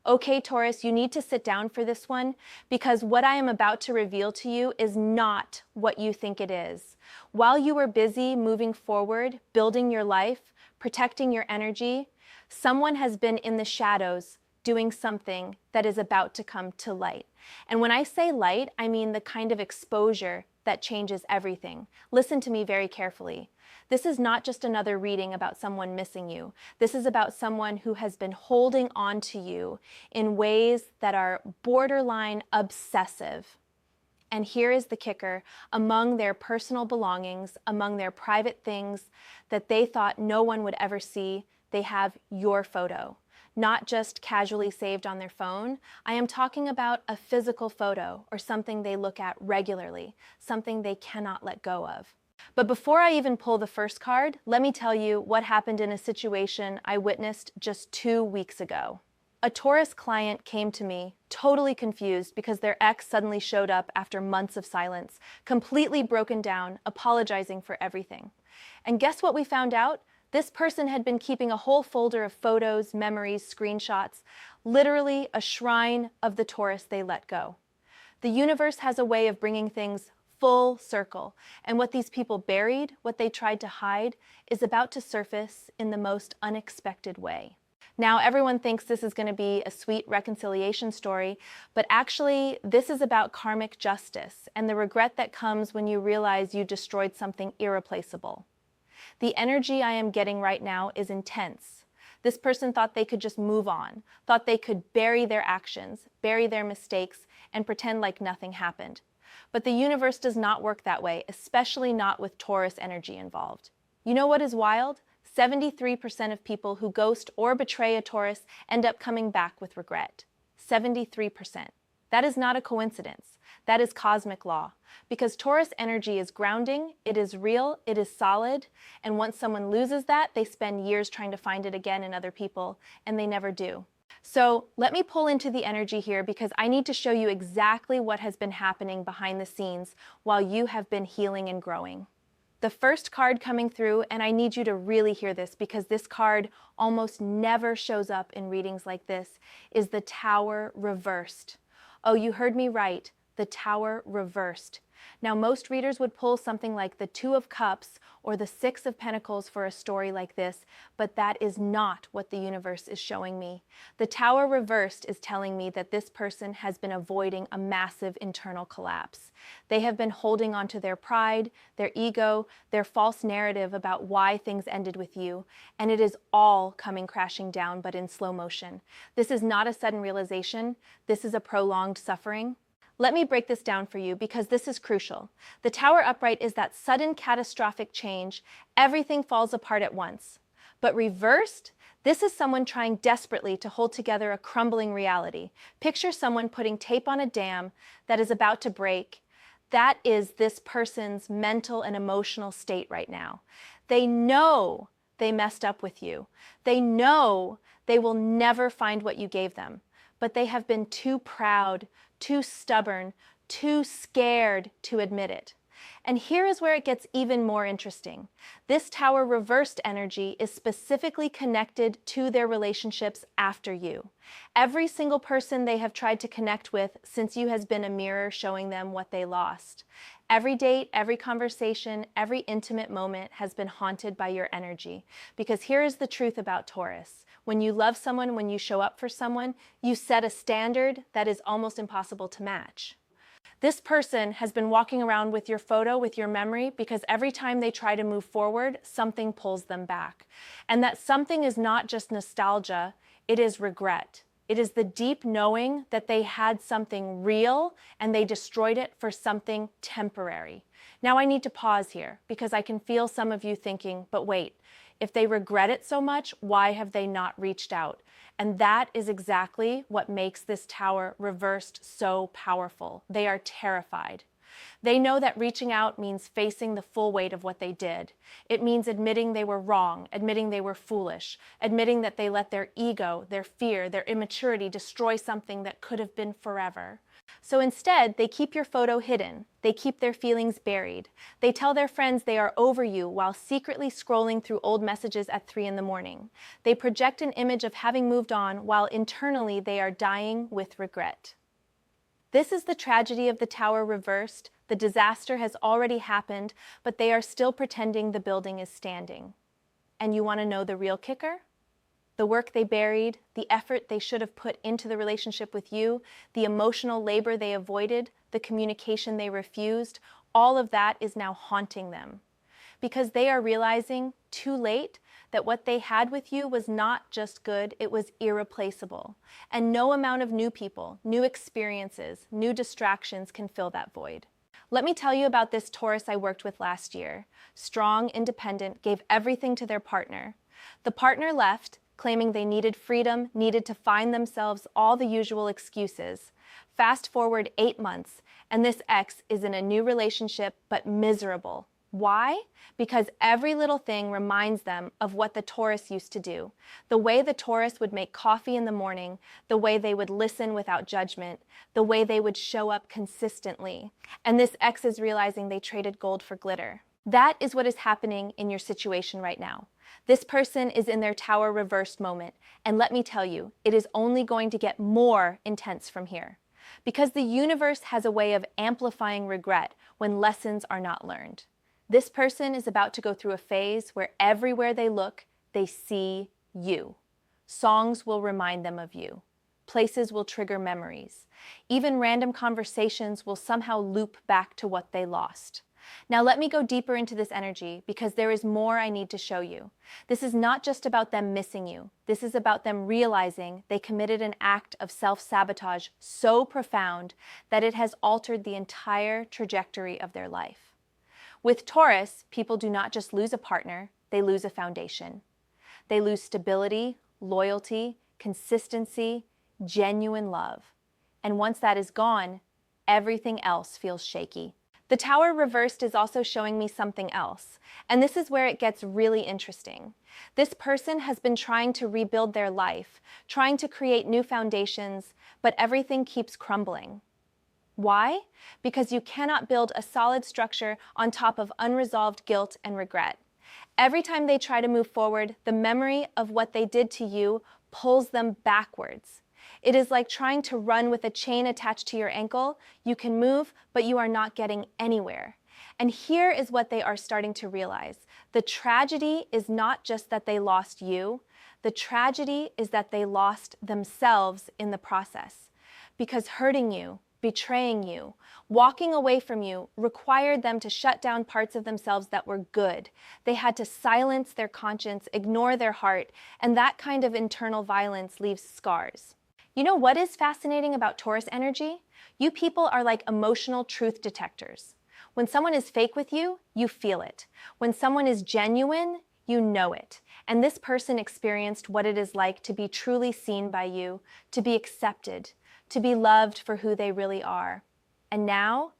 Okay, Taurus, you need to sit down for this one because what I am about to reveal to you is not what you think it is. While you were busy moving forward, building your life, protecting your energy, someone has been in the shadows doing something that is about to come to light. And when I say light, I mean the kind of exposure that changes everything. Listen to me very carefully. This is not just another reading about someone missing you. This is about someone who has been holding on to you in ways that are borderline obsessive. And here is the kicker: among their personal belongings, among their private things that they thought no one would ever see, they have your photo. Not just casually saved on their phone. I am talking about a physical photo or something they look at regularly, something they cannot let go of. But before I even pull the first card, let me tell you what happened in a situation I witnessed just 2 weeks ago. A Taurus client came to me, totally confused because their ex suddenly showed up after months of silence, completely broken down, apologizing for everything. And guess what we found out? This person had been keeping a whole folder of photos, memories, screenshots, literally a shrine of the Taurus they let go. The universe has a way of bringing things full circle, and what these people buried, what they tried to hide, is about to surface in the most unexpected way. Now, everyone thinks this is going to be a sweet reconciliation story, but actually, this is about karmic justice and the regret that comes when you realize you destroyed something irreplaceable. The energy I am getting right now is intense. This person thought they could just move on, thought they could bury their actions, bury their mistakes, and pretend like nothing happened. But the universe does not work that way, especially not with Taurus energy involved. You know what is wild? 73% of people who ghost or betray a Taurus end up coming back with regret. 73%. That is not a coincidence. That is cosmic law. Because Taurus energy is grounding, it is real, it is solid, and once someone loses that, they spend years trying to find it again in other people, and they never do. So let me pull into the energy here because I need to show you exactly what has been happening behind the scenes while you have been healing and growing. The first card coming through, and I need you to really hear this because this card almost never shows up in readings like this, is the Tower reversed. Oh, you heard me right, the Tower reversed. Now, most readers would pull something like the Two of Cups or the Six of Pentacles for a story like this, but that is not what the universe is showing me. The Tower reversed is telling me that this person has been avoiding a massive internal collapse. They have been holding on to their pride, their ego, their false narrative about why things ended with you, and it is all coming crashing down, but in slow motion. This is not a sudden realization. This is a prolonged suffering. Let me break this down for you because this is crucial. The Tower upright is that sudden catastrophic change. Everything falls apart at once. But reversed, this is someone trying desperately to hold together a crumbling reality. Picture someone putting tape on a dam that is about to break. That is this person's mental and emotional state right now. They know they messed up with you. They know they will never find what you gave them. But they have been too proud, too stubborn, too scared to admit it. And here is where it gets even more interesting. This Tower reversed energy is specifically connected to their relationships after you. Every single person they have tried to connect with since you has been a mirror showing them what they lost. Every date, every conversation, every intimate moment has been haunted by your energy. Because here is the truth about Taurus. When you love someone, when you show up for someone, you set a standard that is almost impossible to match. This person has been walking around with your photo, with your memory, because every time they try to move forward, something pulls them back. And that something is not just nostalgia, it is regret. It is the deep knowing that they had something real and they destroyed it for something temporary. Now I need to pause here because I can feel some of you thinking, but wait, if they regret it so much, why have they not reached out? And that is exactly what makes this Tower reversed so powerful. They are terrified. They know that reaching out means facing the full weight of what they did. It means admitting they were wrong, admitting they were foolish, admitting that they let their ego, their fear, their immaturity destroy something that could have been forever. So instead, they keep your photo hidden. They keep their feelings buried. They tell their friends they are over you while secretly scrolling through old messages at 3 in the morning. They project an image of having moved on while internally they are dying with regret. This is the tragedy of the tower reversed. The disaster has already happened, but they are still pretending the building is standing. And you want to know the real kicker? The work they buried, the effort they should have put into the relationship with you, the emotional labor they avoided, the communication they refused, all of that is now haunting them. Because they are realizing, too late, that what they had with you was not just good, it was irreplaceable. And no amount of new people, new experiences, new distractions can fill that void. Let me tell you about this Taurus I worked with last year. Strong, independent, gave everything to their partner. The partner left, claiming they needed freedom, needed to find themselves, all the usual excuses. Fast forward 8 months, and this ex is in a new relationship, but miserable. Why? Because every little thing reminds them of what the Taurus used to do. The way the Taurus would make coffee in the morning, the way they would listen without judgment, the way they would show up consistently. And this ex is realizing they traded gold for glitter. That is what is happening in your situation right now. This person is in their tower reversed moment, and let me tell you, it is only going to get more intense from here. Because the universe has a way of amplifying regret when lessons are not learned. This person is about to go through a phase where everywhere they look, they see you. Songs will remind them of you. Places will trigger memories. Even random conversations will somehow loop back to what they lost. Now let me go deeper into this energy because there is more I need to show you. This is not just about them missing you. This is about them realizing they committed an act of self-sabotage so profound that it has altered the entire trajectory of their life. With Taurus, people do not just lose a partner, they lose a foundation. They lose stability, loyalty, consistency, genuine love. And once that is gone, everything else feels shaky. The tower reversed is also showing me something else, and this is where it gets really interesting. This person has been trying to rebuild their life, trying to create new foundations, but everything keeps crumbling. Why? Because you cannot build a solid structure on top of unresolved guilt and regret. Every time they try to move forward, the memory of what they did to you pulls them backwards. It is like trying to run with a chain attached to your ankle. You can move, but you are not getting anywhere. And here is what they are starting to realize. The tragedy is not just that they lost you. The tragedy is that they lost themselves in the process. Because hurting you, betraying you, walking away from you required them to shut down parts of themselves that were good. They had to silence their conscience, ignore their heart, and that kind of internal violence leaves scars. You know what is fascinating about Taurus energy? You people are like emotional truth detectors. When someone is fake with you, you feel it. When someone is genuine, you know it. And this person experienced what it is like to be truly seen by you, to be accepted, to be loved for who they really are. And now,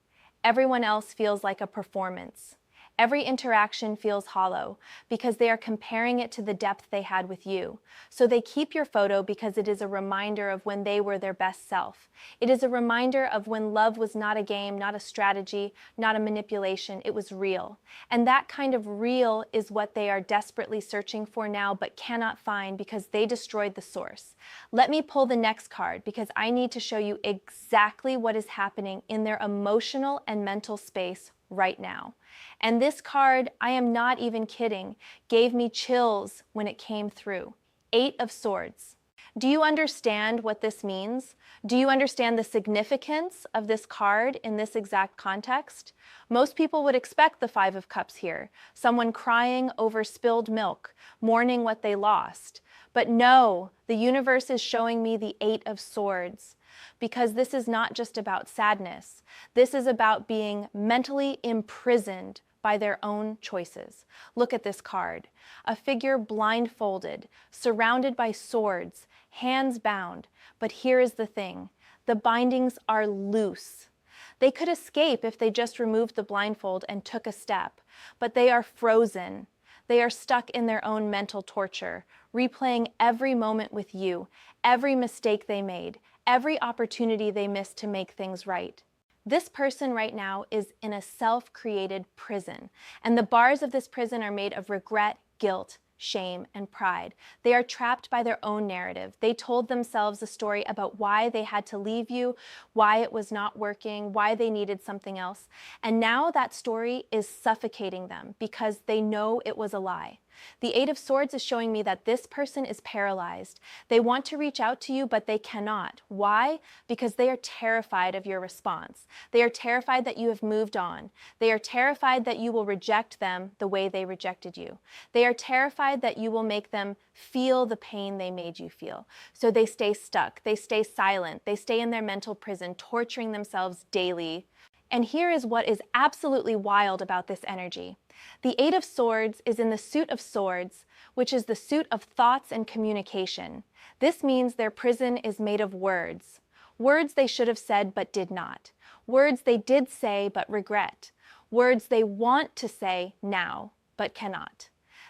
everyone else feels like a performance. Every interaction feels hollow because they are comparing it to the depth they had with you. So they keep your photo because it is a reminder of when they were their best self. It is a reminder of when love was not a game, not a strategy, not a manipulation. It was real. And that kind of real is what they are desperately searching for now but cannot find because they destroyed the source. Let me pull the next card because I need to show you exactly what is happening in their emotional and mental space right now. And this card, I am not even kidding, gave me chills when it came through. 8 of Swords. Do you understand what this means? Do you understand the significance of this card in this exact context? Most people would expect the 5 of Cups here, someone crying over spilled milk, mourning what they lost. But no, the universe is showing me the 8 of Swords. Because this is not just about sadness. This is about being mentally imprisoned by their own choices. Look at this card. A figure blindfolded, surrounded by swords, hands bound. But here is the thing. The bindings are loose. They could escape if they just removed the blindfold and took a step, but they are frozen. They are stuck in their own mental torture, replaying every moment with you, every mistake they made, every opportunity they missed to make things right. This person right now is in a self-created prison, and the bars of this prison are made of regret, guilt, shame, and pride. They are trapped by their own narrative. They told themselves a story about why they had to leave you, why it was not working, why they needed something else. And now that story is suffocating them because they know it was a lie. The Eight of Swords is showing me that this person is paralyzed. They want to reach out to you, but they cannot. Why? Because they are terrified of your response. They are terrified that you have moved on. They are terrified that you will reject them the way they rejected you. They are terrified that you will make them feel the pain they made you feel. So they stay stuck. They stay silent. They stay in their mental prison, torturing themselves daily. And here is what is absolutely wild about this energy. The Eight of Swords is in the suit of swords, which is the suit of thoughts and communication. This means their prison is made of words. Words they should have said but did not. Words they did say but regret. Words they want to say now but cannot.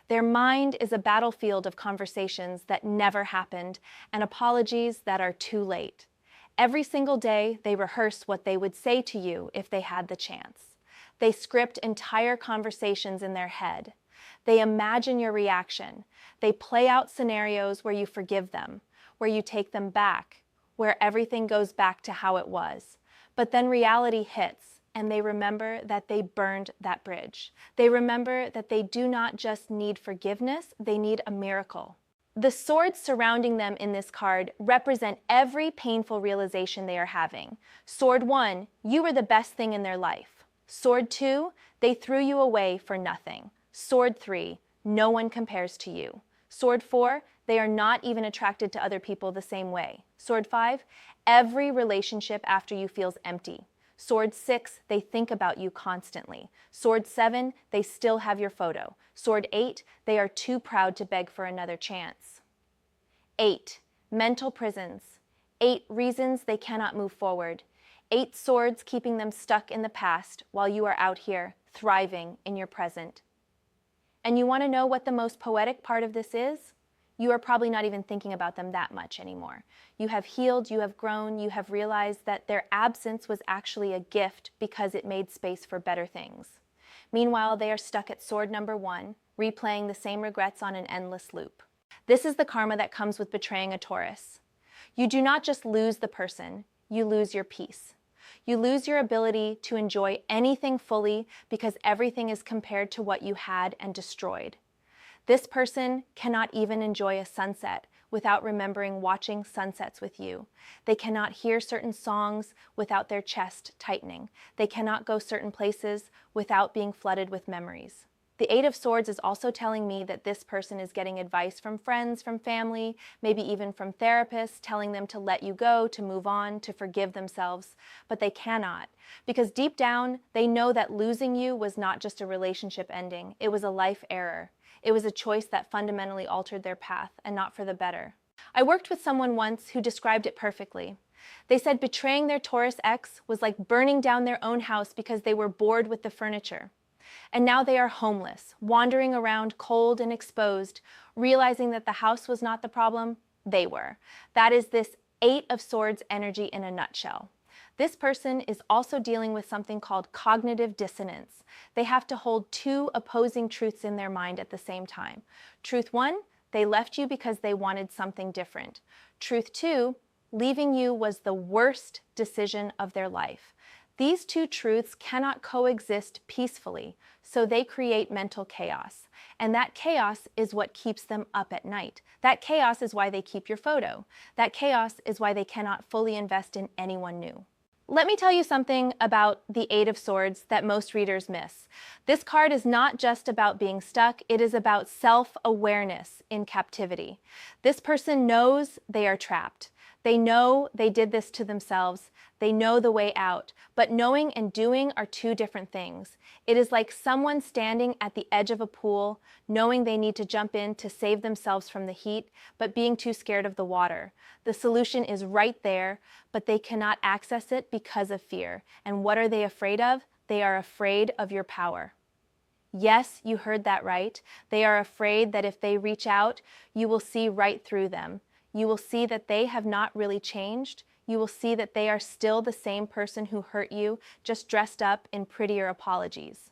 Their mind is a battlefield of conversations that never happened and apologies that are too late. Every single day, they rehearse what they would say to you if they had the chance. They script entire conversations in their head. They imagine your reaction. They play out scenarios where you forgive them, where you take them back, where everything goes back to how it was. But then reality hits, and they remember that they burned that bridge. They remember that they do not just need forgiveness, they need a miracle. The swords surrounding them in this card represent every painful realization they are having. Sword 1, you were the best thing in their life. Sword 2, they threw you away for nothing. Sword 3, no one compares to you. Sword 4, they are not even attracted to other people the same way. Sword 5, every relationship after you feels empty. Sword 6, they think about you constantly. Sword 7, they still have your photo. Sword 8, they are too proud to beg for another chance. 8, mental prisons. 8 reasons they cannot move forward. 8 swords keeping them stuck in the past while you are out here thriving in your present. And you want to know what the most poetic part of this is? You are probably not even thinking about them that much anymore. You have healed, you have grown, you have realized that their absence was actually a gift because it made space for better things. Meanwhile, they are stuck at sword number 1, replaying the same regrets on an endless loop. This is the karma that comes with betraying a Taurus. You do not just lose the person, you lose your peace. You lose your ability to enjoy anything fully because everything is compared to what you had and destroyed. This person cannot even enjoy a sunset without remembering watching sunsets with you. They cannot hear certain songs without their chest tightening. They cannot go certain places without being flooded with memories. The Eight of Swords is also telling me that this person is getting advice from friends, from family, maybe even from therapists, telling them to let you go, to move on, to forgive themselves, but they cannot. Because deep down, they know that losing you was not just a relationship ending, it was a life error. It was a choice that fundamentally altered their path, and not for the better. I worked with someone once who described it perfectly. They said betraying their Taurus ex was like burning down their own house because they were bored with the furniture. And now they are homeless, wandering around cold and exposed, realizing that the house was not the problem, they were. That is this Eight of Swords energy in a nutshell. This person is also dealing with something called cognitive dissonance. They have to hold 2 opposing truths in their mind at the same time. Truth 1, they left you because they wanted something different. Truth 2, leaving you was the worst decision of their life. These 2 truths cannot coexist peacefully, so they create mental chaos. And that chaos is what keeps them up at night. That chaos is why they keep your photo. That chaos is why they cannot fully invest in anyone new. Let me tell you something about the Eight of Swords that most readers miss. This card is not just about being stuck, it is about self-awareness in captivity. This person knows they are trapped. They know they did this to themselves. They know the way out. But knowing and doing are two different things. It is like someone standing at the edge of a pool, knowing they need to jump in to save themselves from the heat, but being too scared of the water. The solution is right there, but they cannot access it because of fear. And what are they afraid of? They are afraid of your power. Yes, you heard that right. They are afraid that if they reach out, you will see right through them. You will see that they have not really changed. You will see that they are still the same person who hurt you, just dressed up in prettier apologies.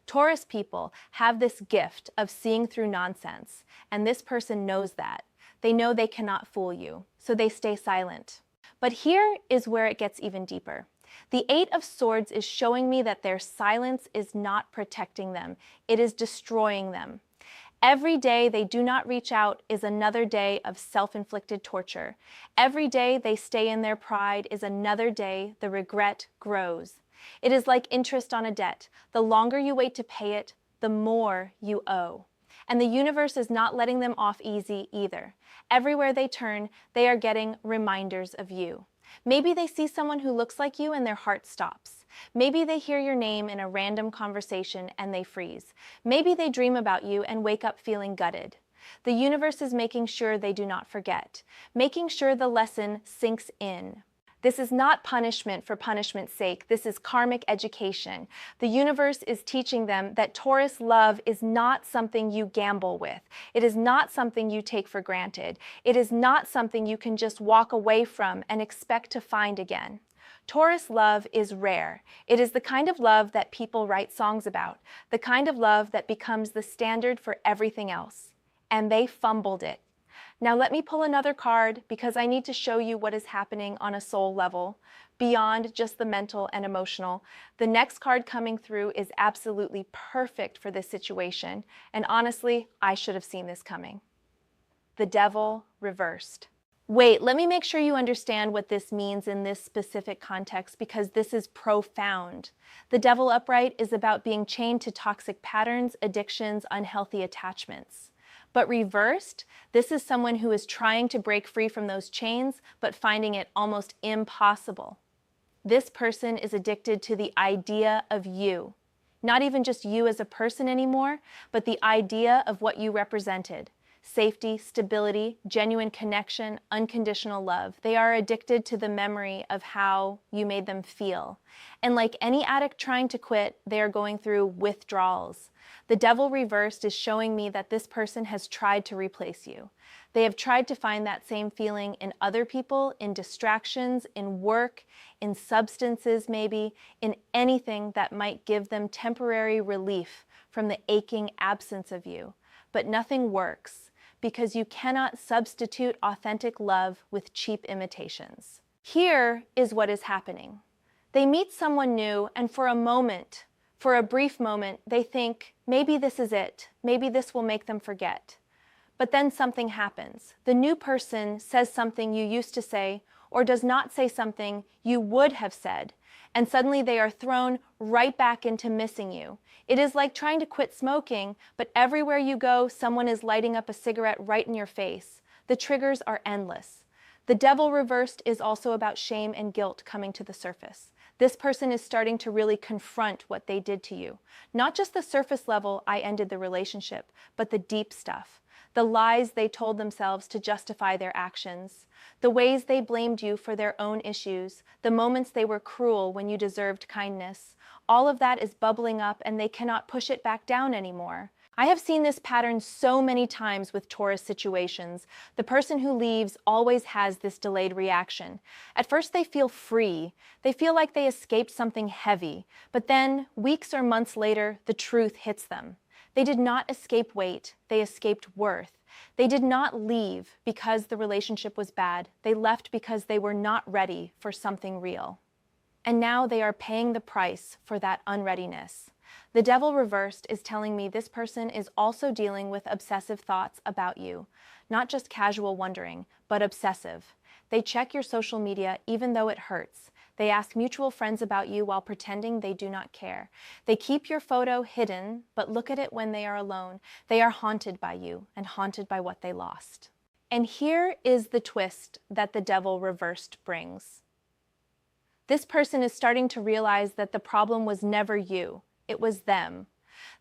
Taurus people have this gift of seeing through nonsense, and this person knows that. They know they cannot fool you, so they stay silent. But here is where it gets even deeper. The Eight of Swords is showing me that their silence is not protecting them. It is destroying them. Every day they do not reach out is another day of self-inflicted torture. Every day they stay in their pride is another day the regret grows. It is like interest on a debt. The longer you wait to pay it, the more you owe. And the universe is not letting them off easy either. Everywhere they turn, they are getting reminders of you. Maybe they see someone who looks like you and their heart stops. Maybe they hear your name in a random conversation and they freeze. Maybe they dream about you and wake up feeling gutted. The universe is making sure they do not forget, making sure the lesson sinks in. This is not punishment for punishment's sake. This is karmic education. The universe is teaching them that Taurus love is not something you gamble with. It is not something you take for granted. It is not something you can just walk away from and expect to find again. Taurus love is rare. It is the kind of love that people write songs about, the kind of love that becomes the standard for everything else. And they fumbled it. Now let me pull another card because I need to show you what is happening on a soul level, beyond just the mental and emotional. The next card coming through is absolutely perfect for this situation, and honestly, I should have seen this coming. The Devil reversed. Wait, let me make sure you understand what this means in this specific context because this is profound. The Devil upright is about being chained to toxic patterns, addictions, unhealthy attachments. But reversed, this is someone who is trying to break free from those chains, but finding it almost impossible. This person is addicted to the idea of you. Not even just you as a person anymore, but the idea of what you represented. Safety, stability, genuine connection, unconditional love. They are addicted to the memory of how you made them feel. And like any addict trying to quit, they are going through withdrawals. The Devil reversed is showing me that this person has tried to replace you. They have tried to find that same feeling in other people, in distractions, in work, in substances maybe, in anything that might give them temporary relief from the aching absence of you. But nothing works because you cannot substitute authentic love with cheap imitations. Here is what is happening. They meet someone new and for a moment, for a brief moment, they think, maybe this is it. Maybe this will make them forget. But then something happens. The new person says something you used to say or does not say something you would have said, and suddenly they are thrown right back into missing you. It is like trying to quit smoking, but everywhere you go, someone is lighting up a cigarette right in your face. The triggers are endless. The Devil reversed is also about shame and guilt coming to the surface. This person is starting to really confront what they did to you. Not just the surface level, I ended the relationship, but the deep stuff. The lies they told themselves to justify their actions. The ways they blamed you for their own issues. The moments they were cruel when you deserved kindness. All of that is bubbling up and they cannot push it back down anymore. I have seen this pattern so many times with Taurus situations. The person who leaves always has this delayed reaction. At first they feel free. They feel like they escaped something heavy. But then, weeks or months later, the truth hits them. They did not escape weight. They escaped worth. They did not leave because the relationship was bad. They left because they were not ready for something real. And now they are paying the price for that unreadiness. The Devil reversed is telling me this person is also dealing with obsessive thoughts about you. Not just casual wondering, but obsessive. They check your social media even though it hurts. They ask mutual friends about you while pretending they do not care. They keep your photo hidden, but look at it when they are alone. They are haunted by you and haunted by what they lost. And here is the twist that the devil reversed brings. This person is starting to realize that the problem was never you, it was them.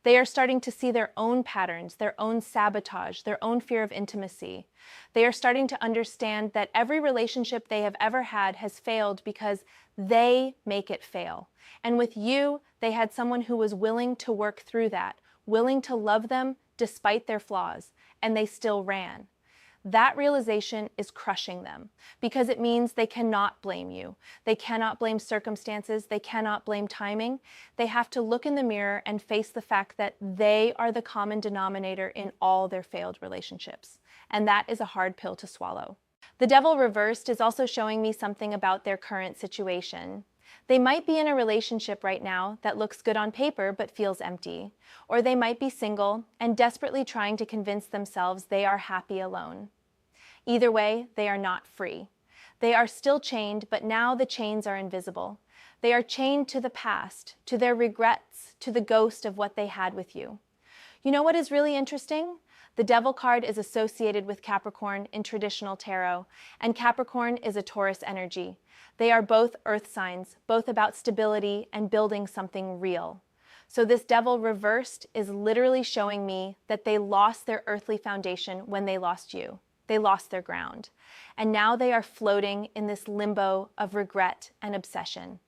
They are starting to see their own patterns, their own sabotage, their own fear of intimacy. They are starting to understand that every relationship they have ever had has failed because they make it fail. And with you, they had someone who was willing to work through that, willing to love them despite their flaws, and they still ran. That realization is crushing them because it means they cannot blame you. They cannot blame circumstances. They cannot blame timing. They have to look in the mirror and face the fact that they are the common denominator in all their failed relationships. And that is a hard pill to swallow. The devil reversed is also showing me something about their current situation. They might be in a relationship right now that looks good on paper but feels empty. Or they might be single and desperately trying to convince themselves they are happy alone. Either way, they are not free. They are still chained, but now the chains are invisible. They are chained to the past, to their regrets, to the ghost of what they had with you. You know what is really interesting? The Devil card is associated with Capricorn in traditional tarot, and Capricorn is a Taurus energy. They are both earth signs, both about stability and building something real. So this Devil reversed is literally showing me that they lost their earthly foundation when they lost you. They lost their ground. And now they are floating in this limbo of regret and obsession.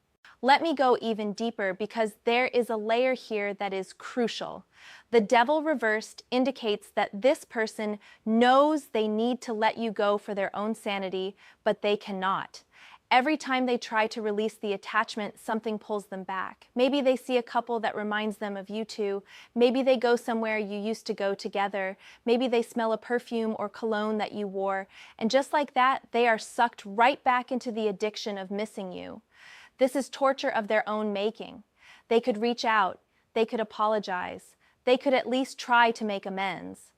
Let me go even deeper because there is a layer here that is crucial. The Devil reversed indicates that this person knows they need to let you go for their own sanity, but they cannot. Every time they try to release the attachment, something pulls them back. Maybe they see a couple that reminds them of you two. Maybe they go somewhere you used to go together. Maybe they smell a perfume or cologne that you wore. And just like that, they are sucked right back into the addiction of missing you. This is torture of their own making. They could reach out. They could apologize. They could at least try to make amends.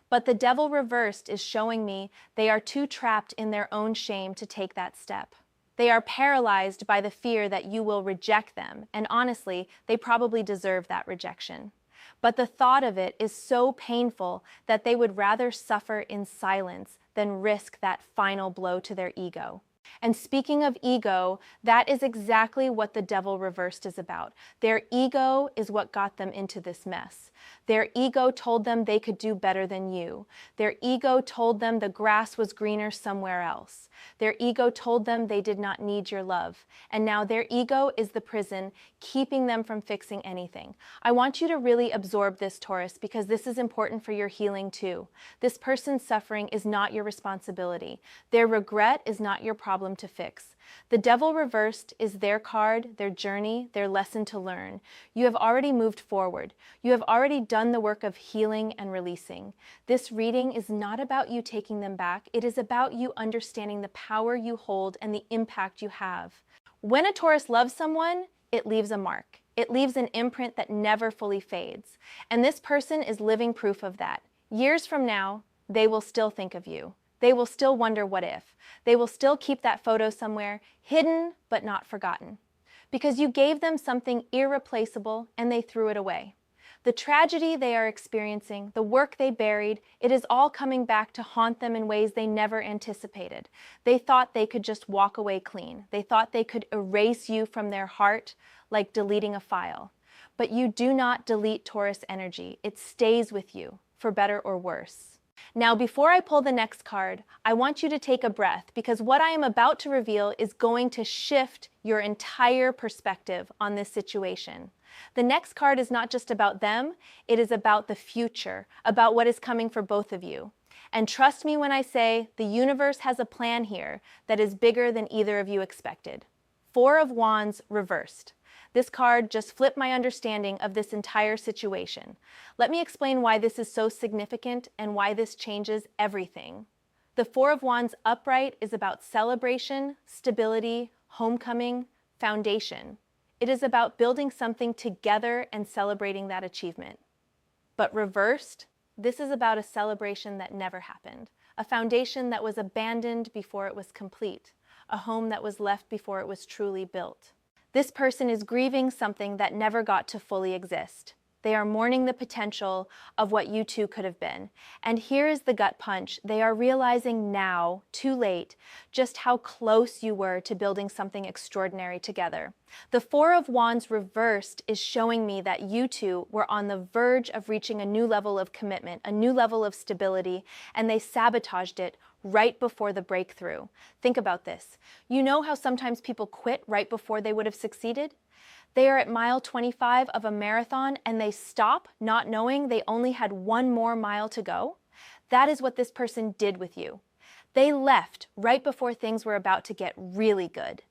But the Devil reversed is showing me they are too trapped in their own shame to take that step. They are paralyzed by the fear that you will reject them, and honestly, they probably deserve that rejection. But the thought of it is so painful that they would rather suffer in silence than risk that final blow to their ego. And speaking of ego, that is exactly what the Devil reversed is about. Their ego is what got them into this mess. Their ego told them they could do better than you. Their ego told them the grass was greener somewhere else. Their ego told them they did not need your love. And now their ego is the prison, keeping them from fixing anything. I want you to really absorb this, Taurus, because this is important for your healing too. This person's suffering is not your responsibility. Their regret is not your problem to fix. The Devil reversed is their card, their journey, their lesson to learn. You have already moved forward. You have already done the work of healing and releasing. This reading is not about you taking them back. It is about you understanding the power you hold and the impact you have. When a Taurus loves someone, it leaves a mark. It leaves an imprint that never fully fades. And this person is living proof of that. Years from now, they will still think of you. They will still wonder what if. They will still keep that photo somewhere, hidden but not forgotten. Because you gave them something irreplaceable and they threw it away. The tragedy they are experiencing, the work they buried, it is all coming back to haunt them in ways they never anticipated. They thought they could just walk away clean. They thought they could erase you from their heart like deleting a file. But you do not delete Taurus energy. It stays with you, for better or worse. Now, before I pull the next card, I want you to take a breath because what I am about to reveal is going to shift your entire perspective on this situation. The next card is not just about them, it is about the future, about what is coming for both of you. And trust me when I say the universe has a plan here that is bigger than either of you expected. Four of Wands reversed. This card just flipped my understanding of this entire situation. Let me explain why this is so significant and why this changes everything. The Four of Wands upright is about celebration, stability, homecoming, foundation. It is about building something together and celebrating that achievement. But reversed, this is about a celebration that never happened, a foundation that was abandoned before it was complete, a home that was left before it was truly built. This person is grieving something that never got to fully exist. They are mourning the potential of what you two could have been. And here is the gut punch. They are realizing now, too late, just how close you were to building something extraordinary together. The Four of Wands reversed is showing me that you two were on the verge of reaching a new level of commitment, a new level of stability, and they sabotaged it right before the breakthrough. Think about this. You know how sometimes people quit right before they would have succeeded? They are at mile 25 of a marathon and they stop not knowing they only had one more mile to go. That is what this person did with you. They left right before things were about to get really good,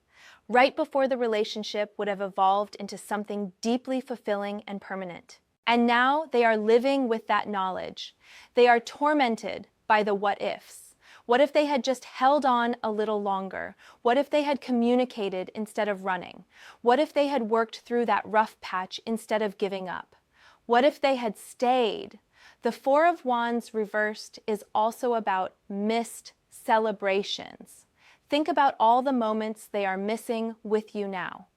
right before the relationship would have evolved into something deeply fulfilling and permanent. And now they are living with that knowledge. They are tormented by the what ifs. What if they had just held on a little longer? What if they had communicated instead of running? What if they had worked through that rough patch instead of giving up? What if they had stayed? The Four of Wands reversed is also about missed celebrations. Think about all the moments they are missing with you now.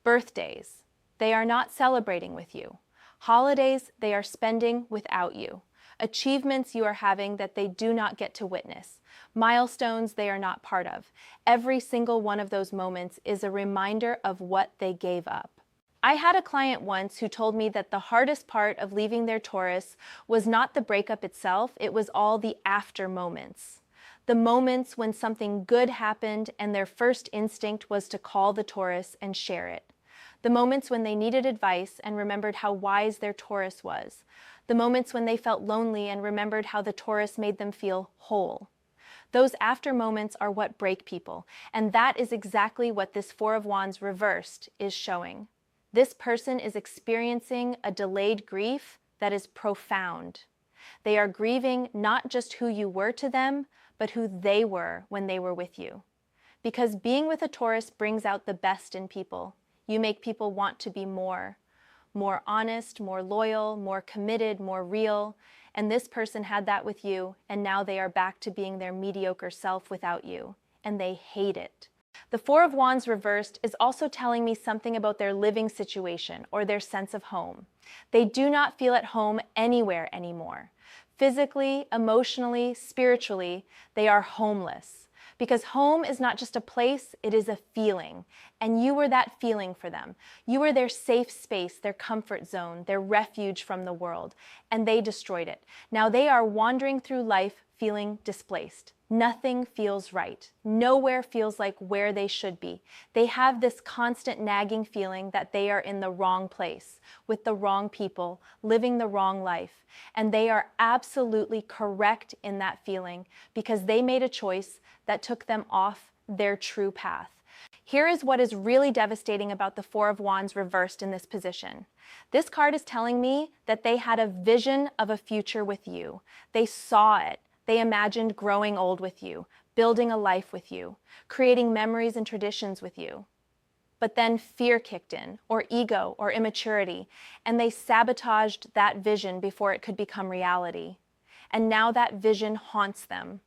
Birthdays, they are not celebrating with you. Holidays, they are spending without you. Achievements you are having that they do not get to witness. Milestones they are not part of. Every single one of those moments is a reminder of what they gave up. I had a client once who told me that the hardest part of leaving their Taurus was not the breakup itself, it was all the after moments. The moments when something good happened and their first instinct was to call the Taurus and share it. The moments when they needed advice and remembered how wise their Taurus was. The moments when they felt lonely and remembered how the Taurus made them feel whole. Those after moments are what break people, and that is exactly what this Four of Wands reversed is showing. This person is experiencing a delayed grief that is profound. They are grieving not just who you were to them, but who they were when they were with you. Because being with a Taurus brings out the best in people. You make people want to be more honest, more loyal, more committed, more real. And this person had that with you, and now they are back to being their mediocre self without you, and they hate it. The Four of Wands reversed is also telling me something about their living situation or their sense of home. They do not feel at home anywhere anymore. Physically, emotionally, spiritually, they are homeless. Because home is not just a place, it is a feeling. And you were that feeling for them. You were their safe space, their comfort zone, their refuge from the world. And they destroyed it. Now they are wandering through life feeling displaced. Nothing feels right. Nowhere feels like where they should be. They have this constant nagging feeling that they are in the wrong place, with the wrong people, living the wrong life. And they are absolutely correct in that feeling because they made a choice that took them off their true path. Here is what is really devastating about the Four of Wands reversed in this position. This card is telling me that they had a vision of a future with you. They saw it. They imagined growing old with you, building a life with you, creating memories and traditions with you. But then fear kicked in, or ego, or immaturity, and they sabotaged that vision before it could become reality. And now that vision haunts them.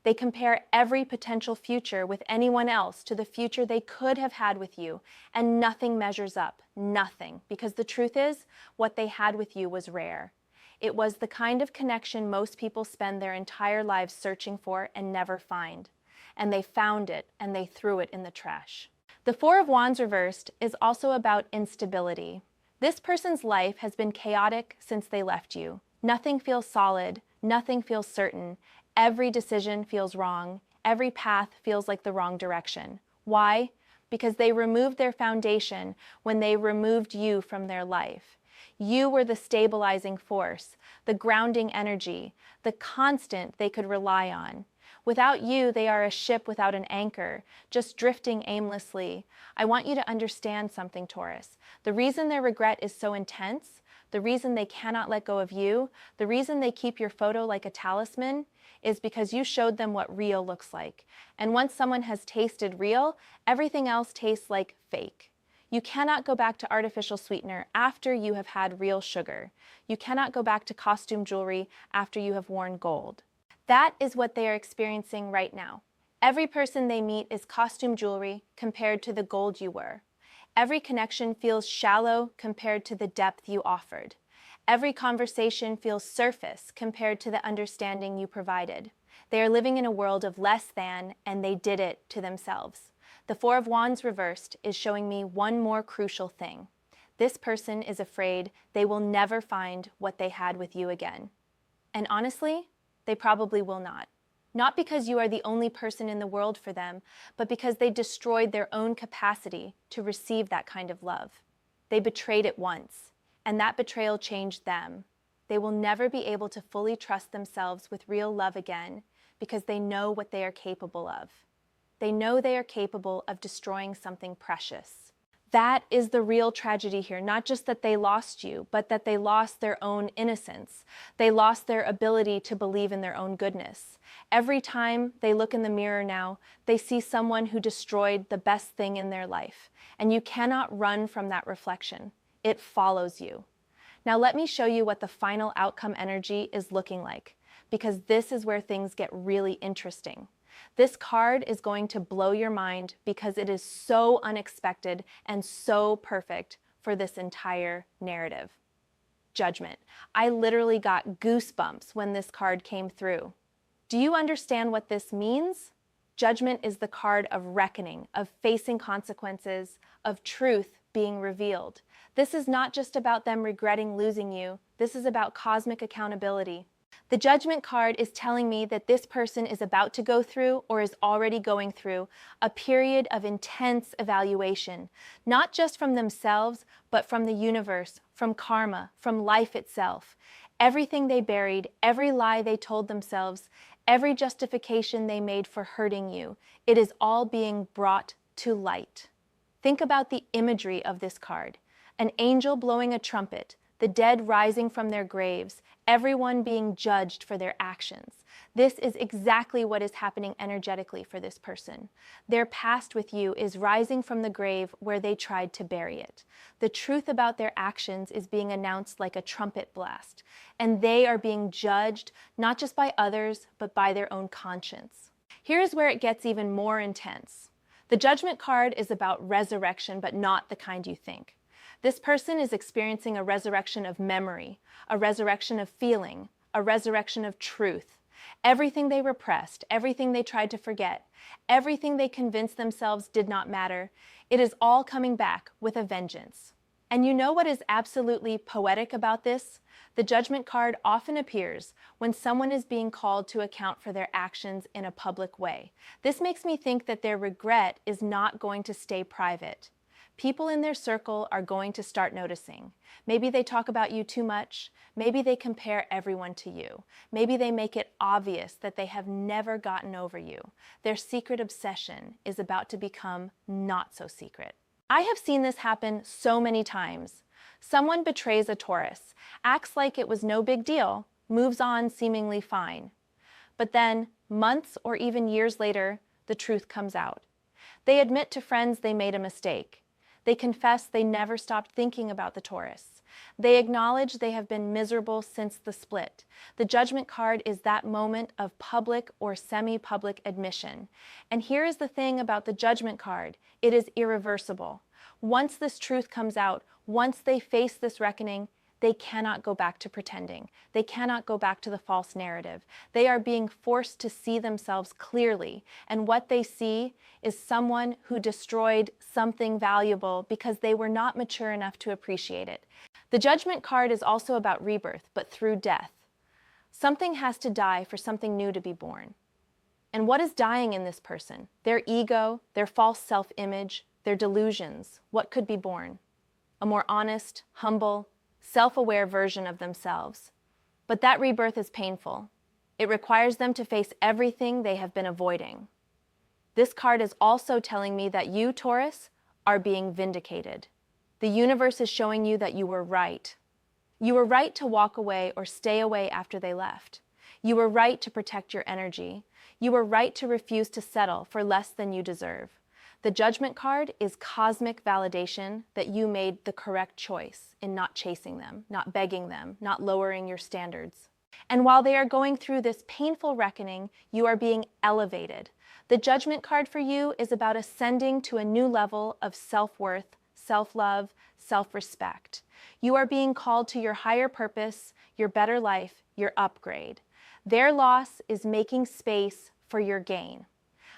They compare every potential future with anyone else to the future they could have had with you, and nothing measures up, nothing, because the truth is, what they had with you was rare. It was the kind of connection most people spend their entire lives searching for and never find. And they found it, and they threw it in the trash. The Four of Wands reversed is also about instability. This person's life has been chaotic since they left you. Nothing feels solid, nothing feels certain. Every decision feels wrong. Every path feels like the wrong direction. Why? Because they removed their foundation when they removed you from their life. You were the stabilizing force, the grounding energy, the constant they could rely on. Without you, they are a ship without an anchor, just drifting aimlessly. I want you to understand something, Taurus. The reason their regret is so intense, the reason they cannot let go of you, the reason they keep your photo like a talisman, is because you showed them what real looks like. And once someone has tasted real, everything else tastes like fake. You cannot go back to artificial sweetener after you have had real sugar. You cannot go back to costume jewelry after you have worn gold. That is what they are experiencing right now. Every person they meet is costume jewelry compared to the gold you were. Every connection feels shallow compared to the depth you offered. Every conversation feels surface compared to the understanding you provided. They are living in a world of less than, and they did it to themselves. The Four of Wands reversed is showing me one more crucial thing. This person is afraid they will never find what they had with you again. And honestly, they probably will not. Not because you are the only person in the world for them, but because they destroyed their own capacity to receive that kind of love. They betrayed it once, and that betrayal changed them. They will never be able to fully trust themselves with real love again because they know what they are capable of. They know they are capable of destroying something precious. That is the real tragedy here, not just that they lost you, but that they lost their own innocence. They lost their ability to believe in their own goodness. Every time they look in the mirror now, they see someone who destroyed the best thing in their life. And you cannot run from that reflection. It follows you. Now let me show you what the final outcome energy is looking like, because this is where things get really interesting. This card is going to blow your mind because it is so unexpected and so perfect for this entire narrative. Judgment. I literally got goosebumps when this card came through. Do you understand what this means? Judgment is the card of reckoning, of facing consequences, of truth being revealed. This is not just about them regretting losing you. This is about cosmic accountability. The Judgment card is telling me that this person is about to go through, or is already going through, a period of intense evaluation, not just from themselves, but from the universe, from karma, from life itself. Everything they buried, every lie they told themselves, every justification they made for hurting you, it is all being brought to light. Think about the imagery of this card. An angel blowing a trumpet, the dead rising from their graves, everyone being judged for their actions. This is exactly what is happening energetically for this person. Their past with you is rising from the grave where they tried to bury it. The truth about their actions is being announced like a trumpet blast, and they are being judged not just by others, but by their own conscience. Here is where it gets even more intense. The Judgment card is about resurrection, but not the kind you think. This person is experiencing a resurrection of memory, a resurrection of feeling, a resurrection of truth. Everything they repressed, everything they tried to forget, everything they convinced themselves did not matter, it is all coming back with a vengeance. And you know what is absolutely poetic about this? The Judgment card often appears when someone is being called to account for their actions in a public way. This makes me think that their regret is not going to stay private. People in their circle are going to start noticing. Maybe they talk about you too much. Maybe they compare everyone to you. Maybe they make it obvious that they have never gotten over you. Their secret obsession is about to become not so secret. I have seen this happen so many times. Someone betrays a Taurus, acts like it was no big deal, moves on seemingly fine. But then, months or even years later, the truth comes out. They admit to friends they made a mistake. They confess they never stopped thinking about the Taurus. They acknowledge they have been miserable since the split. The Judgment card is that moment of public or semi-public admission. And here is the thing about the Judgment card. It is irreversible. Once this truth comes out, once they face this reckoning, they cannot go back to pretending. They cannot go back to the false narrative. They are being forced to see themselves clearly, and what they see is someone who destroyed something valuable because they were not mature enough to appreciate it. The Judgment card is also about rebirth, but through death. Something has to die for something new to be born. And what is dying in this person? Their ego, their false self-image, their delusions. What could be born? A more honest, humble, self-aware version of themselves. But that rebirth is painful. It requires them to face everything they have been avoiding. This card is also telling me that you, Taurus, are being vindicated. The universe is showing you that you were right. You were right to walk away or stay away after they left. You were right to protect your energy. You were right to refuse to settle for less than you deserve. The Judgment card is cosmic validation that you made the correct choice in not chasing them, not begging them, not lowering your standards. And while they are going through this painful reckoning, you are being elevated. The Judgment card for you is about ascending to a new level of self-worth, self-love, self-respect. You are being called to your higher purpose, your better life, your upgrade. Their loss is making space for your gain.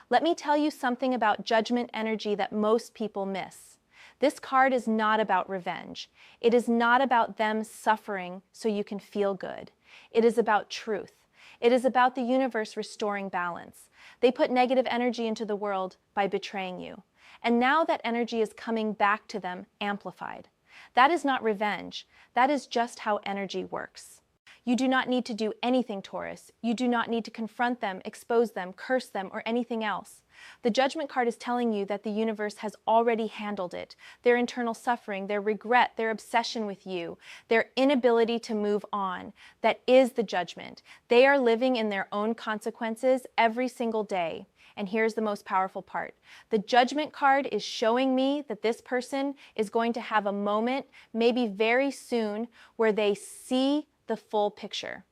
Let me tell you something about judgment energy that most people miss. This card is not about revenge. It is not about them suffering so you can feel good. It is about truth. It is about the universe restoring balance. They put negative energy into the world by betraying you. And now that energy is coming back to them amplified. That is not revenge. That is just how energy works. You do not need to do anything, Taurus. You do not need to confront them, expose them, curse them, or anything else. The Judgment card is telling you that the universe has already handled it. Their internal suffering, their regret, their obsession with you, their inability to move on. That is the judgment. They are living in their own consequences every single day. And here's the most powerful part. The Judgment card is showing me that this person is going to have a moment, maybe very soon, where they see the full picture.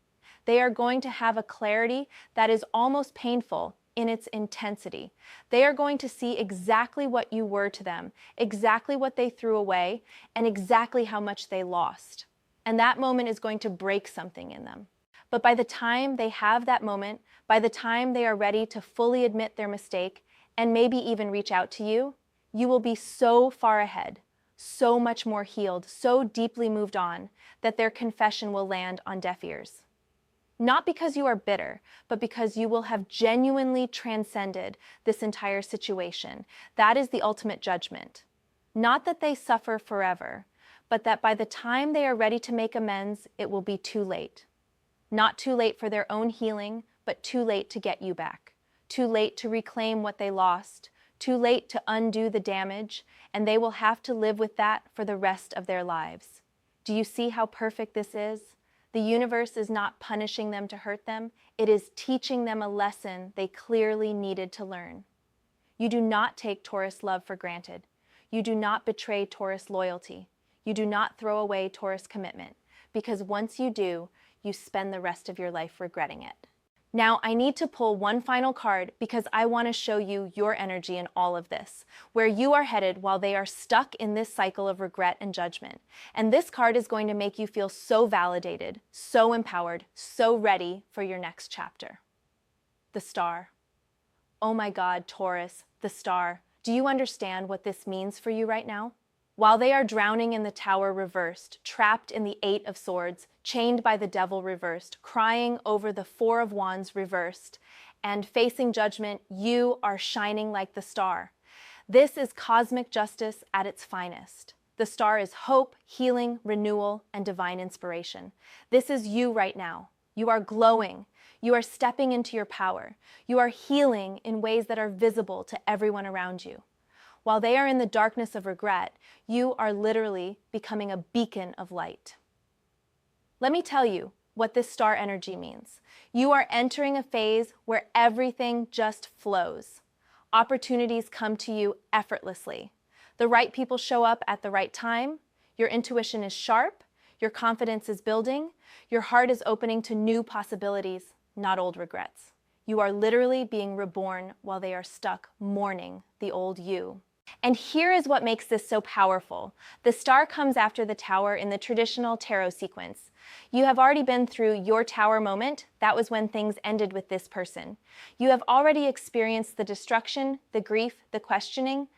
They are going to have a clarity that is almost painful in its intensity. They are going to see exactly what you were to them, exactly what they threw away, and exactly how much they lost. And that moment is going to break something in them. But by the time they have that moment, by the time they are ready to fully admit their mistake, and maybe even reach out to you, you will be so far ahead, so much more healed, so deeply moved on, that their confession will land on deaf ears. Not because you are bitter, but because you will have genuinely transcended this entire situation. That is the ultimate judgment. Not that they suffer forever, but that by the time they are ready to make amends, it will be too late. Not too late for their own healing, but too late to get you back. Too late to reclaim what they lost. Too late to undo the damage, and they will have to live with that for the rest of their lives. Do you see how perfect this is? The universe is not punishing them to hurt them. It is teaching them a lesson they clearly needed to learn. You do not take Taurus love for granted. You do not betray Taurus loyalty. You do not throw away Taurus commitment, because once you do, you spend the rest of your life regretting it. Now, I need to pull one final card because I want to show you your energy in all of this, where you are headed while they are stuck in this cycle of regret and judgment. And this card is going to make you feel so validated, so empowered, so ready for your next chapter. The Star. Oh my God, Taurus, the Star. Do you understand what this means for you right now? While they are drowning in the Tower reversed, trapped in the Eight of Swords, chained by the Devil reversed, crying over the Four of Wands reversed, and facing judgment, you are shining like the star. This is cosmic justice at its finest. The star is hope, healing, renewal, and divine inspiration. This is you right now. You are glowing. You are stepping into your power. You are healing in ways that are visible to everyone around you. While they are in the darkness of regret, you are literally becoming a beacon of light. Let me tell you what this star energy means. You are entering a phase where everything just flows. Opportunities come to you effortlessly. The right people show up at the right time. Your intuition is sharp. Your confidence is building. Your heart is opening to new possibilities, not old regrets. You are literally being reborn while they are stuck mourning the old you. And here is what makes this so powerful. The star comes after the tower in the traditional tarot sequence. You have already been through your tower moment. That was when things ended with this person. You have already experienced the destruction, the grief, the questioning,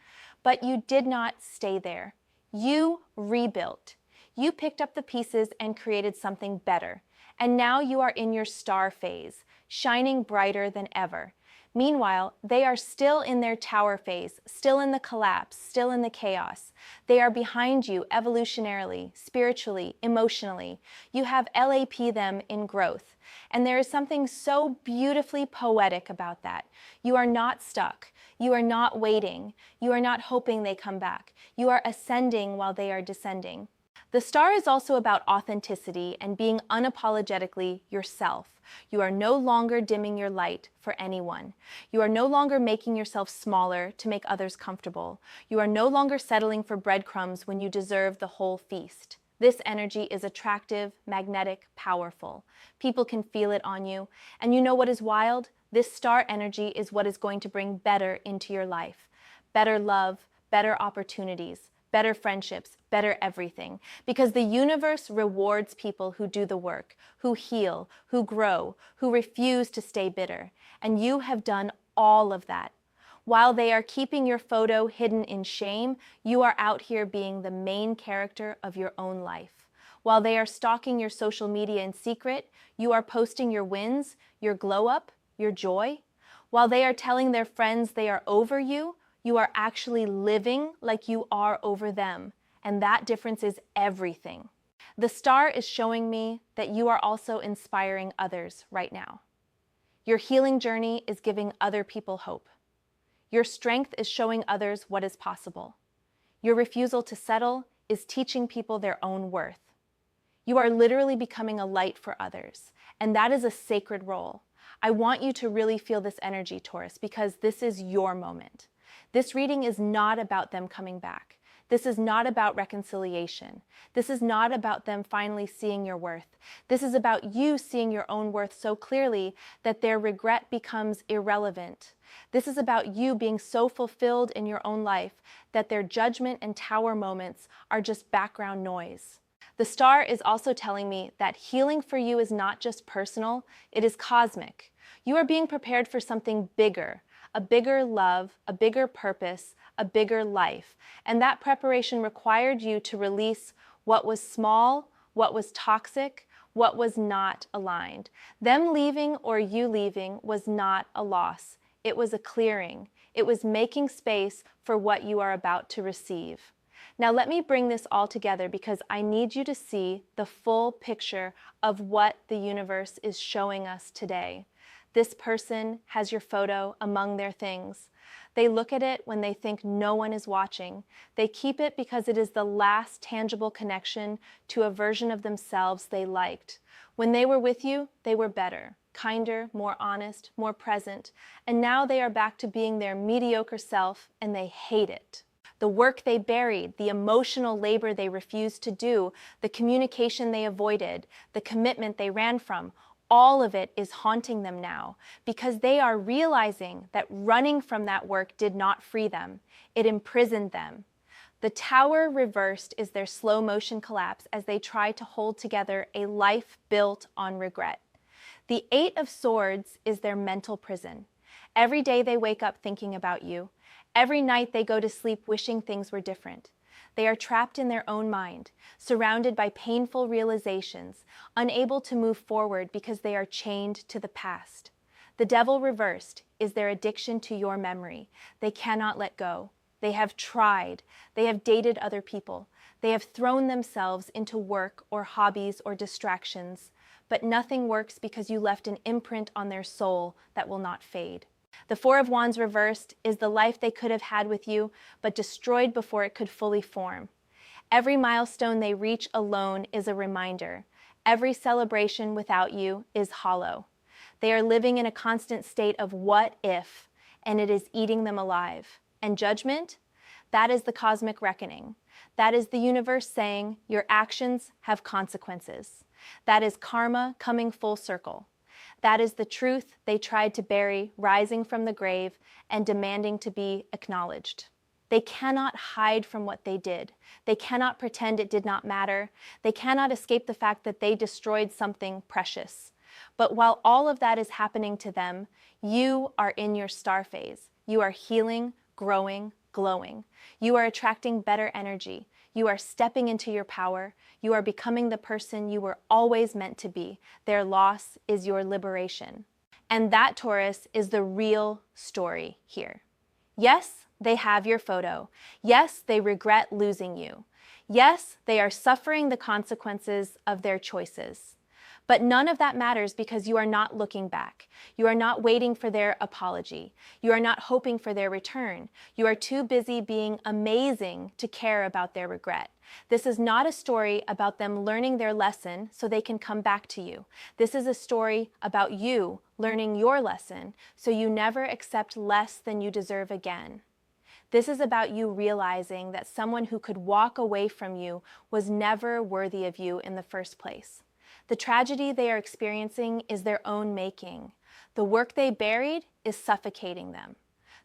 but you did not stay there. You rebuilt. You picked up the pieces and created something better. And now you are in your star phase, shining brighter than ever. Meanwhile, they are still in their tower phase, still in the collapse, still in the chaos. They are behind you evolutionarily, spiritually, emotionally. You have LAP them in growth. And there is something so beautifully poetic about that. You are not stuck. You are not waiting. You are not hoping they come back. You are ascending while they are descending. The star is also about authenticity and being unapologetically yourself. You are no longer dimming your light for anyone. You are no longer making yourself smaller to make others comfortable. You are no longer settling for breadcrumbs when you deserve the whole feast. This energy is attractive, magnetic, powerful. People can feel it on you. And you know what is wild? This star energy is what is going to bring better into your life. Better love, better opportunities, better friendships, better everything. Because the universe rewards people who do the work, who heal, who grow, who refuse to stay bitter. And you have done all of that. While they are keeping your photo hidden in shame, you are out here being the main character of your own life. While they are stalking your social media in secret, you are posting your wins, your glow up, your joy. While they are telling their friends they are over you, you are actually living like you are over them. And that difference is everything. The star is showing me that you are also inspiring others right now. Your healing journey is giving other people hope. Your strength is showing others what is possible. Your refusal to settle is teaching people their own worth. You are literally becoming a light for others, and that is a sacred role. I want you to really feel this energy, Taurus, because this is your moment. This reading is not about them coming back. This is not about reconciliation. This is not about them finally seeing your worth. This is about you seeing your own worth so clearly that their regret becomes irrelevant. This is about you being so fulfilled in your own life that their judgment and tower moments are just background noise. The star is also telling me that healing for you is not just personal, it is cosmic. You are being prepared for something bigger, a bigger love, a bigger purpose, a bigger life. And that preparation required you to release what was small, what was toxic, what was not aligned. Them leaving or you leaving was not a loss. It was a clearing. It was making space for what you are about to receive. Now let me bring this all together because I need you to see the full picture of what the universe is showing us today. This person has your photo among their things. They look at it when they think no one is watching. They keep it because it is the last tangible connection to a version of themselves they liked. When they were with you, they were better, kinder, more honest, more present, and now they are back to being their mediocre self and they hate it. The work they buried, the emotional labor they refused to do, the communication they avoided, the commitment they ran from, all of it is haunting them now because they are realizing that running from that work did not free them. It imprisoned them. The tower reversed is their slow motion collapse as they try to hold together a life built on regret. The Eight of Swords is their mental prison. Every day they wake up thinking about you. Every night they go to sleep wishing things were different. They are trapped in their own mind, surrounded by painful realizations, unable to move forward because they are chained to the past. The devil reversed is their addiction to your memory. They cannot let go. They have tried. They have dated other people. They have thrown themselves into work or hobbies or distractions, but nothing works because you left an imprint on their soul that will not fade. The Four of Wands reversed is the life they could have had with you, but destroyed before it could fully form. Every milestone they reach alone is a reminder. Every celebration without you is hollow. They are living in a constant state of what if, and it is eating them alive. And judgment? That is the cosmic reckoning. That is the universe saying your actions have consequences. That is karma coming full circle. That is the truth they tried to bury, rising from the grave and demanding to be acknowledged. They cannot hide from what they did. They cannot pretend it did not matter. They cannot escape the fact that they destroyed something precious. But while all of that is happening to them, you are in your star phase. You are healing, growing, glowing. You are attracting better energy. You are stepping into your power. You are becoming the person you were always meant to be. Their loss is your liberation. And that, Taurus, is the real story here. Yes, they have your photo. Yes, they regret losing you. Yes, they are suffering the consequences of their choices. But none of that matters because you are not looking back. You are not waiting for their apology. You are not hoping for their return. You are too busy being amazing to care about their regret. This is not a story about them learning their lesson so they can come back to you. This is a story about you learning your lesson so you never accept less than you deserve again. This is about you realizing that someone who could walk away from you was never worthy of you in the first place. The tragedy they are experiencing is their own making. The work they buried is suffocating them.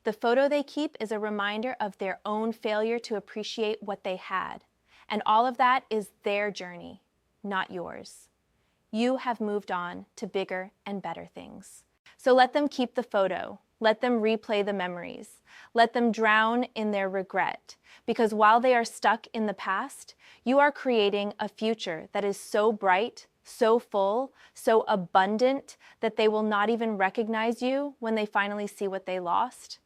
The photo they keep is a reminder of their own failure to appreciate what they had. And all of that is their journey, not yours. You have moved on to bigger and better things. So let them keep the photo. Let them replay the memories. Let them drown in their regret. Because while they are stuck in the past, you are creating a future that is so bright, so full, so abundant that they will not even recognize you when they finally see what they lost.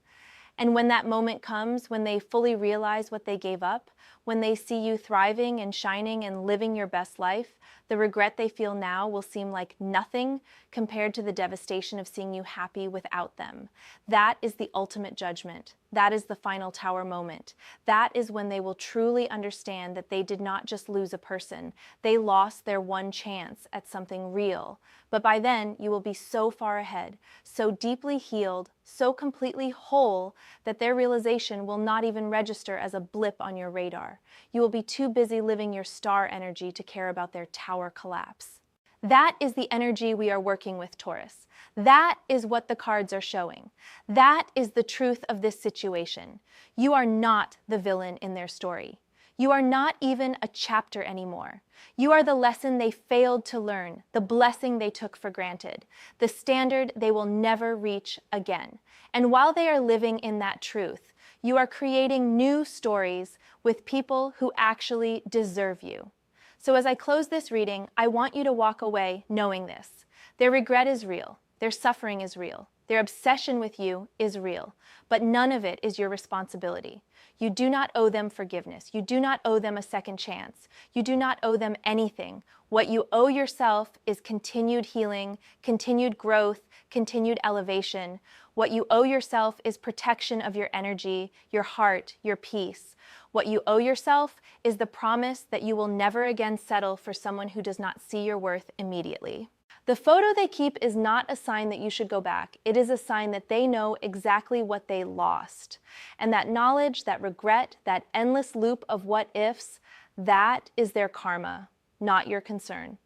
And when that moment comes, when they fully realize what they gave up, when they see you thriving and shining and living your best life, the regret they feel now will seem like nothing compared to the devastation of seeing you happy without them. That is the ultimate judgment. That is the final tower moment. That is when they will truly understand that they did not just lose a person. They lost their one chance at something real. But by then, you will be so far ahead, so deeply healed, so completely whole that their realization will not even register as a blip on your radar. You will be too busy living your star energy to care about their tower collapse. That is the energy we are working with, Taurus. That is what the cards are showing. That is the truth of this situation. You are not the villain in their story. You are not even a chapter anymore. You are the lesson they failed to learn, the blessing they took for granted, the standard they will never reach again. And while they are living in that truth, you are creating new stories with people who actually deserve you. So as I close this reading, I want you to walk away knowing this. Their regret is real. Their suffering is real. Their obsession with you is real. But none of it is your responsibility. You do not owe them forgiveness. You do not owe them a second chance. You do not owe them anything. What you owe yourself is continued healing, continued growth, continued elevation. What you owe yourself is protection of your energy, your heart, your peace. What you owe yourself is the promise that you will never again settle for someone who does not see your worth immediately. The photo they keep is not a sign that you should go back. It is a sign that they know exactly what they lost. And that knowledge, that regret, that endless loop of what ifs, that is their karma, not your concern.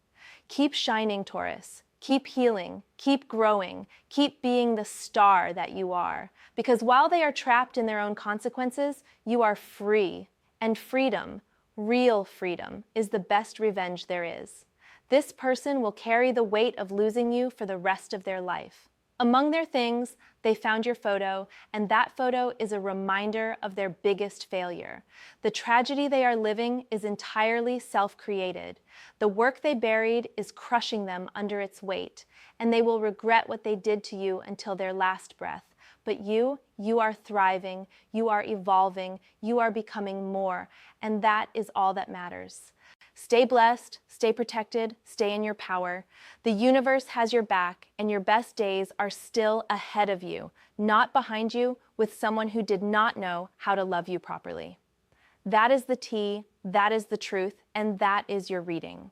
Keep shining, Taurus. Keep healing, keep growing, keep being the star that you are. Because while they are trapped in their own consequences, you are free. And freedom, real freedom, is the best revenge there is. This person will carry the weight of losing you for the rest of their life. Among their things, they found your photo, and that photo is a reminder of their biggest failure. The tragedy they are living is entirely self-created. The work they buried is crushing them under its weight, and they will regret what they did to you until their last breath. But you are thriving, you are evolving, you are becoming more, and that is all that matters. Stay blessed, stay protected, stay in your power. The universe has your back, and your best days are still ahead of you, not behind you with someone who did not know how to love you properly. That is the tea, that is the truth, and that is your reading.